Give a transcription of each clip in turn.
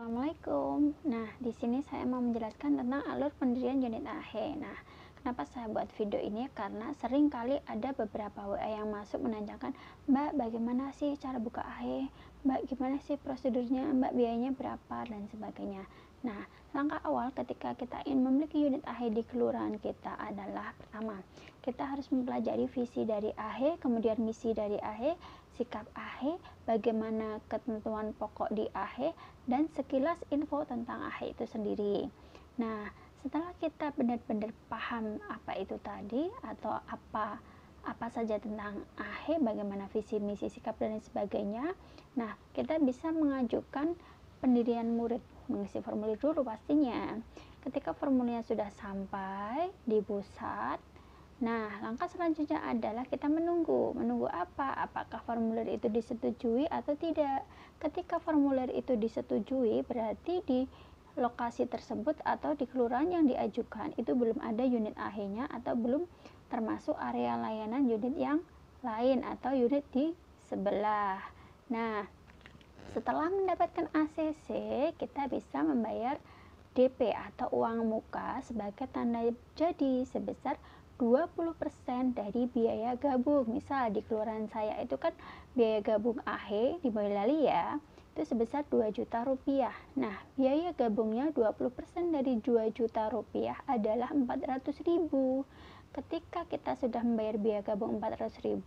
Assalamualaikum. Nah, di sini saya mau menjelaskan tentang alur pendirian unit AHE. Nah, kenapa saya buat video ini? Karena sering kali ada beberapa WA yang masuk menanyakan, Mbak, bagaimana sih cara buka AHE? Mbak, gimana sih prosedurnya? Mbak, biayanya berapa? Dan sebagainya. Nah, langkah awal ketika kita ingin memiliki unit AHE di kelurahan kita adalah pertama, kita harus mempelajari visi dari AHE, kemudian misi dari AHE, sikap AHE, bagaimana ketentuan pokok di AHE, dan sekilas info tentang AHE itu sendiri. Nah, setelah kita benar-benar paham apa itu tadi atau apa saja tentang AHE, bagaimana visi, misi, sikap, dan sebagainya, nah kita bisa mengajukan pendirian murid, mengisi formulir dulu pastinya. Ketika formulirnya sudah sampai di pusat, nah, langkah selanjutnya adalah kita menunggu. Menunggu apa? Apakah formulir itu disetujui atau tidak? Ketika formulir itu disetujui, berarti di lokasi tersebut atau di kelurahan yang diajukan itu belum ada unit AHE-nya atau belum termasuk area layanan unit yang lain atau unit di sebelah. Nah, setelah mendapatkan ACC, kita bisa membayar DP atau uang muka sebagai tanda jadi sebesar 20% dari biaya gabung. Misal di kelurahan saya itu kan biaya gabung AHE di Boyolali ya, itu sebesar 2 juta rupiah. Nah, biaya gabungnya 20% dari 2 juta rupiah adalah 400.000. Ketika kita sudah membayar biaya gabung 400.000,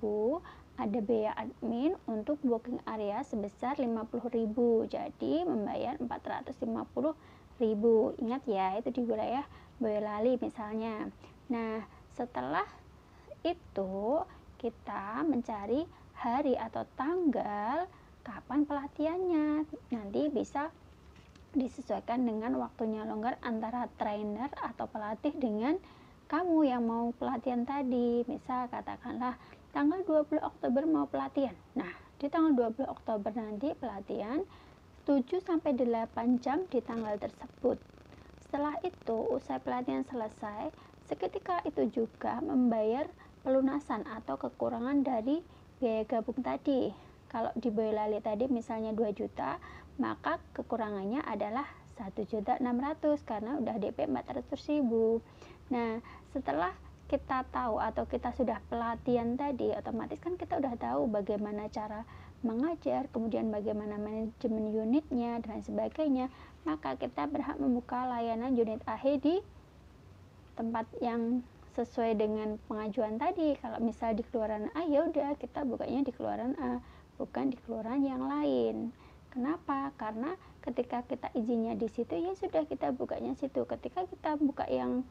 ada biaya admin untuk booking area sebesar 50.000. Jadi membayar 450.000. Ingat ya, itu di wilayah Boyolali misalnya. Nah, setelah itu kita mencari hari atau tanggal kapan pelatihannya. Nanti bisa disesuaikan dengan waktunya longgar antara trainer atau pelatih dengan kamu yang mau pelatihan tadi. Misal katakanlah tanggal 20 Oktober mau pelatihan. Nah, di tanggal 20 Oktober nanti pelatihan 7-8 jam di tanggal tersebut. Setelah itu, usai pelatihan selesai, seketika itu juga membayar pelunasan atau kekurangan dari biaya gabung tadi. Kalau di Boyolali tadi misalnya 2 juta, maka kekurangannya adalah 1.600.000 karena udah DP 400.000. Nah, setelah kita tahu atau kita sudah pelatihan tadi, otomatis kan kita udah tahu bagaimana cara mengajar, kemudian bagaimana manajemen unitnya dan sebagainya, maka kita berhak membuka layanan unit AHE di tempat yang sesuai dengan pengajuan tadi. Kalau misal di kelurahan A, ya udah kita bukanya di kelurahan A, bukan di kelurahan yang lain. Kenapa? Karena ketika kita izinnya di situ, ya sudah kita bukanya situ. Ketika kita buka yang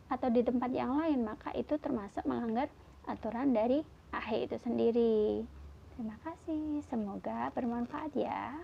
atau di tempat yang lain, maka itu termasuk melanggar aturan dari AHE itu sendiri. Terima kasih, semoga bermanfaat ya.